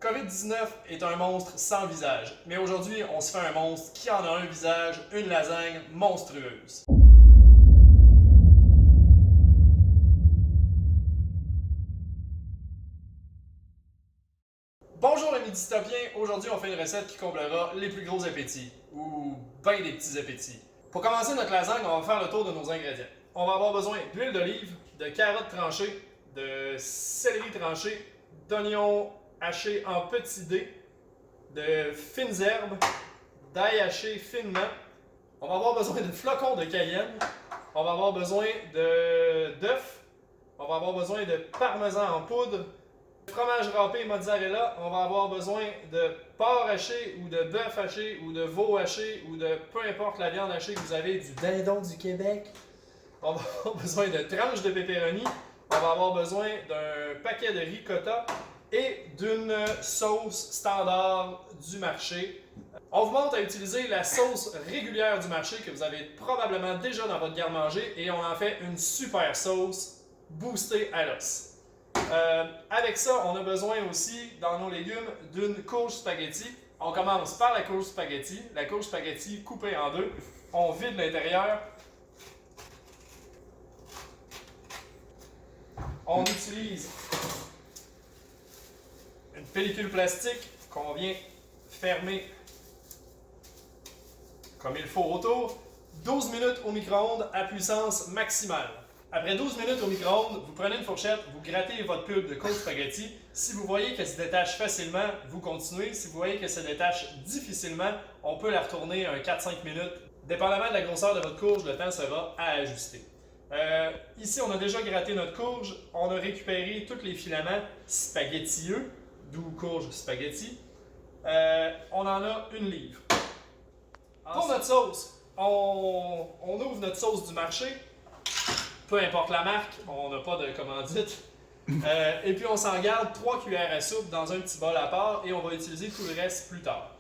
COVID-19 est un monstre sans visage, mais aujourd'hui, on se fait un monstre qui en a un visage, une lasagne monstrueuse. Bonjour les Midistopiens, aujourd'hui on fait une recette qui comblera les plus gros appétits, ou ben des petits appétits. Pour commencer notre lasagne, on va faire le tour de nos ingrédients. On va avoir besoin d'huile d'olive, de carottes tranchées, de céleri tranché, d'oignons hachés en petits dés, de fines herbes, d'ail haché finement. On va avoir besoin de flocons de cayenne. On va avoir besoin d'œufs. On va avoir besoin de parmesan en poudre. Fromage râpé mozzarella. On va avoir besoin de porc haché ou de bœuf haché ou de veau haché ou de peu importe la viande hachée que vous avez, du dindon du Québec. On va avoir besoin de tranches de pepperoni. On va avoir besoin d'un paquet de ricotta et d'une sauce standard du marché. On vous montre à utiliser la sauce régulière du marché que vous avez probablement déjà dans votre garde-manger et on en fait une super sauce boostée à l'os. Avec ça, on a besoin aussi, dans nos légumes, d'une courge spaghetti. On commence par la courge spaghetti. La courge spaghetti coupée en deux. On vide l'intérieur. On utilise une pellicule plastique qu'on vient fermer comme il faut autour. 12 minutes au micro-ondes à puissance maximale. Après 12 minutes au micro-ondes, vous prenez une fourchette, vous grattez votre pulpe de courge spaghetti. Si vous voyez qu'elle se détache facilement, vous continuez. Si vous voyez qu'elle se détache difficilement, on peut la retourner un 4-5 minutes. Dépendamment de la grosseur de votre courge, le temps sera à ajuster. Ici, on a déjà gratté notre courge. On a récupéré tous les filaments spaghettilleux, d'où courge spaghetti. On en a une livre. Pour notre sauce, on ouvre notre sauce du marché. Peu importe la marque, on n'a pas de commandite. Et puis on s'en garde 3 cuillères à soupe dans un petit bol à part et on va utiliser tout le reste plus tard.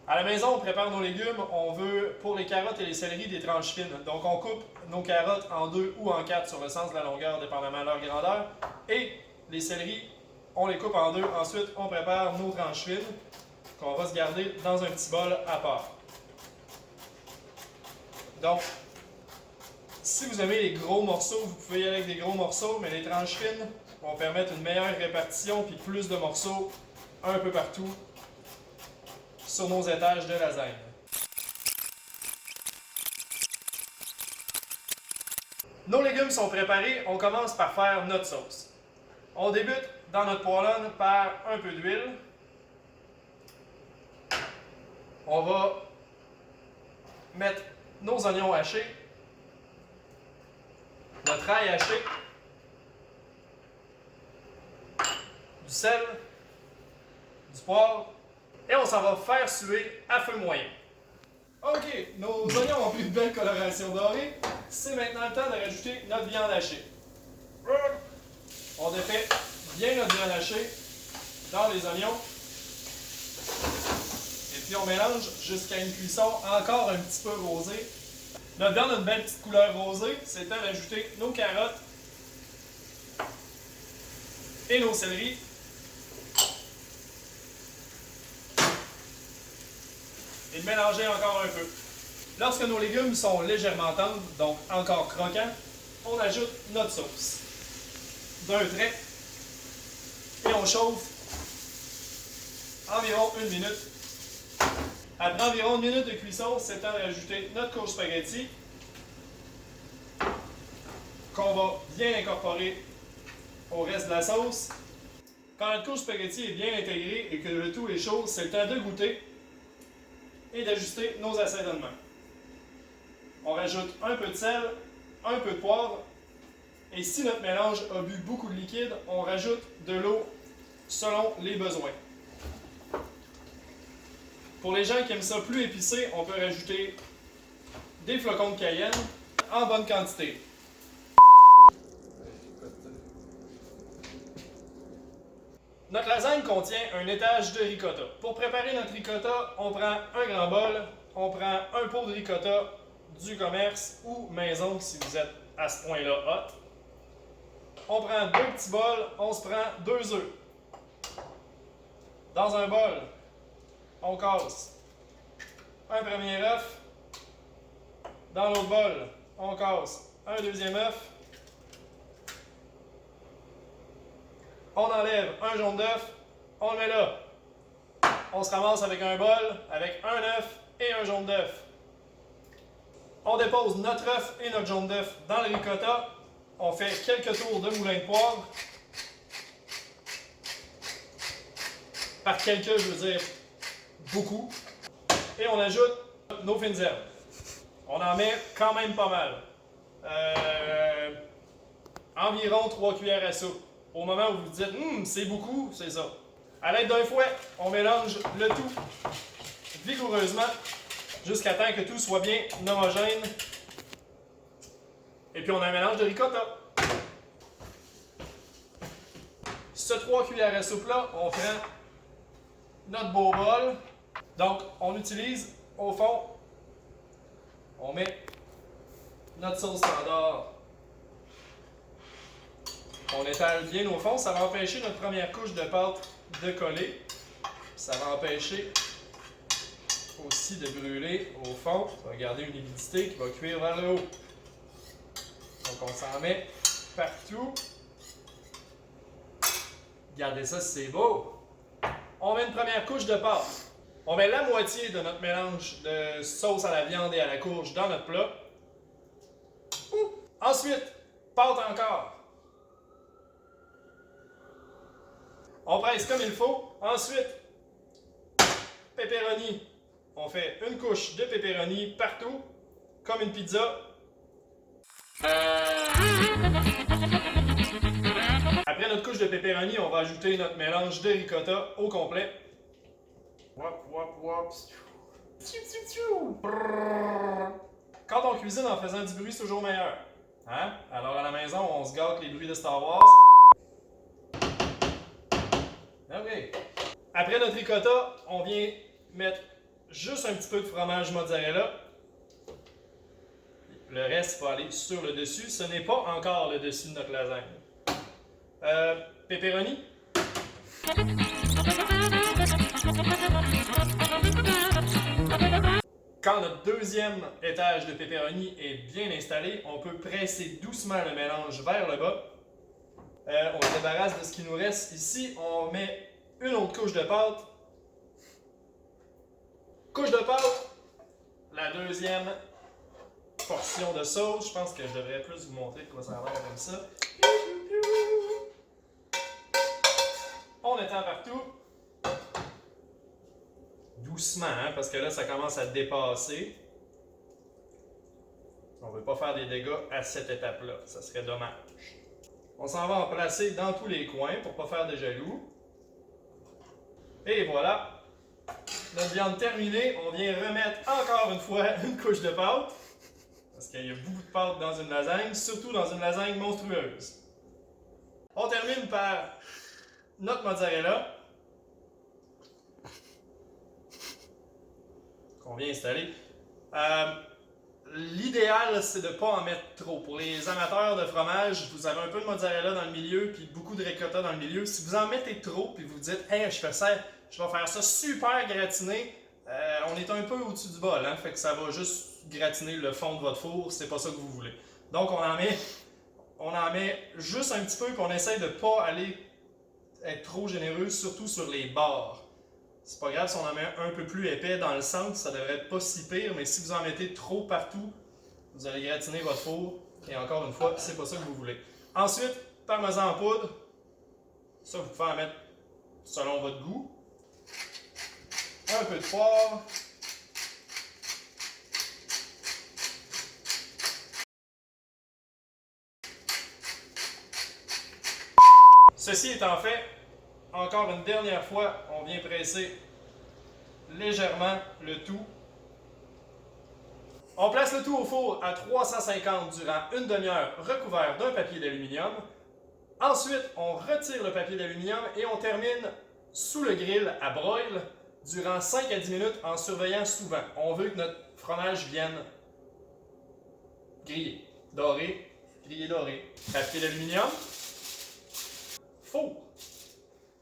À la maison, on prépare nos légumes. On veut, pour les carottes et les céleris, des tranches fines. Donc on coupe nos carottes en 2 ou en 4 sur le sens de la longueur, dépendamment de leur grandeur. Et les céleris, on les coupe en 2. Ensuite, on prépare nos tranches fines qu'on va se garder dans un petit bol à part. Donc, si vous aimez les gros morceaux, vous pouvez y aller avec des gros morceaux, mais les tranches fines vont permettre une meilleure répartition puis plus de morceaux un peu partout sur nos étages de lasagne. Nos légumes sont préparés, on commence par faire notre sauce. On débute dans notre poêlonne par un peu d'huile. On va mettre nos oignons hachés, notre ail haché, du sel, du poivre, et on s'en va faire suer à feu moyen. Ok, nos oignons ont pris une belle coloration dorée. C'est maintenant le temps de rajouter notre viande hachée. On défait bien notre viande hachée dans les oignons. Et puis on mélange jusqu'à une cuisson encore un petit peu rosée. Notre viande a une belle petite couleur rosée. C'est le temps d'ajouter nos carottes et nos céleris. Et de mélanger encore un peu. Lorsque nos légumes sont légèrement tendres, donc encore croquants, on ajoute notre sauce d'un trait et on chauffe environ 1 minute. Après environ 1 minute de cuisson, c'est le temps de rajouter notre courge spaghetti qu'on va bien incorporer au reste de la sauce. Quand notre courge spaghetti est bien intégrée et que le tout est chaud, c'est le temps de goûter et d'ajuster nos assaisonnements. On rajoute un peu de sel, un peu de poivre, et si notre mélange a bu beaucoup de liquide, on rajoute de l'eau selon les besoins. Pour les gens qui aiment ça plus épicé, on peut rajouter des flocons de cayenne en bonne quantité. Notre lasagne contient un étage de ricotta. Pour préparer notre ricotta, on prend un grand bol, on prend un pot de ricotta du commerce ou maison si vous êtes à ce point-là hot. On prend 2 petits bols, on se prend 2 œufs. Dans un bol, on casse un premier œuf. Dans l'autre bol, on casse un deuxième œuf. On enlève un jaune d'œuf, on le met là. On se ramasse avec un bol, avec un œuf et un jaune d'œuf. On dépose notre œuf et notre jaune d'œuf dans le ricotta. On fait quelques tours de moulin de poivre. Par quelques, je veux dire beaucoup. Et on ajoute nos fines herbes. On en met quand même pas mal. Environ 3 cuillères à soupe. Au moment où vous dites « c'est beaucoup », c'est ça. À l'aide d'un fouet, on mélange le tout vigoureusement jusqu'à temps que tout soit bien homogène. Et puis on a un mélange de ricotta. Ce 3 cuillères à soupe-là, on prend notre beau bol. Donc, on utilise, au fond, on met notre sauce standard. On étale bien au fond, ça va empêcher notre première couche de pâte de coller. Ça va empêcher aussi de brûler au fond. Ça va garder une humidité qui va cuire vers le haut. Donc on s'en met partout. Regardez ça, c'est beau. On met une première couche de pâte. On met la moitié de notre mélange de sauce à la viande et à la courge dans notre plat. Ensuite, pâte encore. On presse comme il faut. Ensuite, pepperoni. On fait une couche de pepperoni partout, comme une pizza. Après notre couche de pepperoni, on va ajouter notre mélange de ricotta au complet. Wop, wop, wop. Quand on cuisine en faisant du bruit, c'est toujours meilleur. Hein? Alors à la maison, on se gâte les bruits de Star Wars. OK. Après notre ricotta, on vient mettre juste un petit peu de fromage mozzarella. Le reste va aller sur le dessus. Ce n'est pas encore le dessus de notre lasagne. Pepperoni. Quand notre deuxième étage de pepperoni est bien installé, on peut presser doucement le mélange vers le bas. On se débarrasse de ce qui nous reste ici. On met une autre couche de pâte. Couche de pâte. La deuxième portion de sauce. Je pense que je devrais plus vous montrer de quoi ça a l'air comme ça. On étend partout. Doucement, hein, parce que là, ça commence à dépasser. On ne veut pas faire des dégâts à cette étape-là. Ça serait dommage. On s'en va en placer dans tous les coins pour ne pas faire de jaloux. Et voilà. Notre viande terminée. On vient remettre encore une fois une couche de pâte. Parce qu'il y a beaucoup de pâte dans une lasagne, surtout dans une lasagne monstrueuse. On termine par notre mozzarella. Qu'on vient installer. L'idéal, c'est de ne pas en mettre trop. Pour les amateurs de fromage, vous avez un peu de mozzarella dans le milieu puis beaucoup de ricotta dans le milieu. Si vous en mettez trop puis vous dites « Hey, je vais faire ça super gratiné », on est un peu au-dessus du bol, hein? Fait que ça va juste gratiner le fond de votre four, c'est pas ça que vous voulez. Donc on en met juste un petit peu puis on essaye de ne pas aller être trop généreux, surtout sur les bords. C'est pas grave si on en met un peu plus épais dans le centre, ça devrait être pas si pire, mais si vous en mettez trop partout, vous allez gratiner votre four, et encore une fois, c'est pas ça que vous voulez. Ensuite, parmesan en poudre. Ça, vous pouvez en mettre selon votre goût. Un peu de poivre. Ceci étant fait, encore une dernière fois, on vient presser légèrement le tout. On place le tout au four à 350 durant une demi-heure recouvert d'un papier d'aluminium. Ensuite, on retire le papier d'aluminium et on termine sous le grill à broil durant 5 à 10 minutes en surveillant souvent. On veut que notre fromage vienne griller, doré, grillé doré. Papier d'aluminium, four.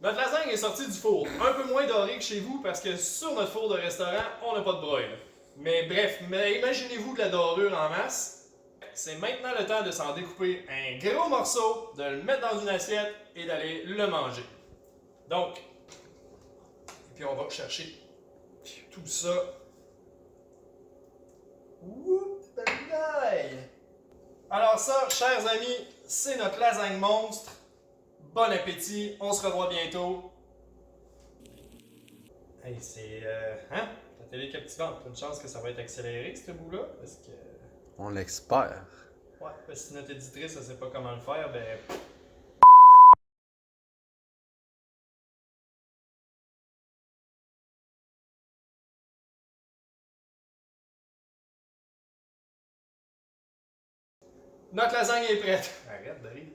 Notre lasagne est sortie du four, un peu moins dorée que chez vous parce que sur notre four de restaurant, on n'a pas de broil. Mais bref, imaginez-vous de la dorure en masse. C'est maintenant le temps de s'en découper un gros morceau, de le mettre dans une assiette et d'aller le manger. Donc, et puis on va chercher tout ça. Alors ça, chers amis, c'est notre lasagne monstre. Bon appétit, on se revoit bientôt. Hey, c'est... hein? La télé captivante, t'as une chance que ça va être accéléré, ce bout-là, parce que... On l'espère. Ouais, parce que si notre éditrice, elle sait pas comment le faire, ben... Notre lasagne est prête. Arrête de rire.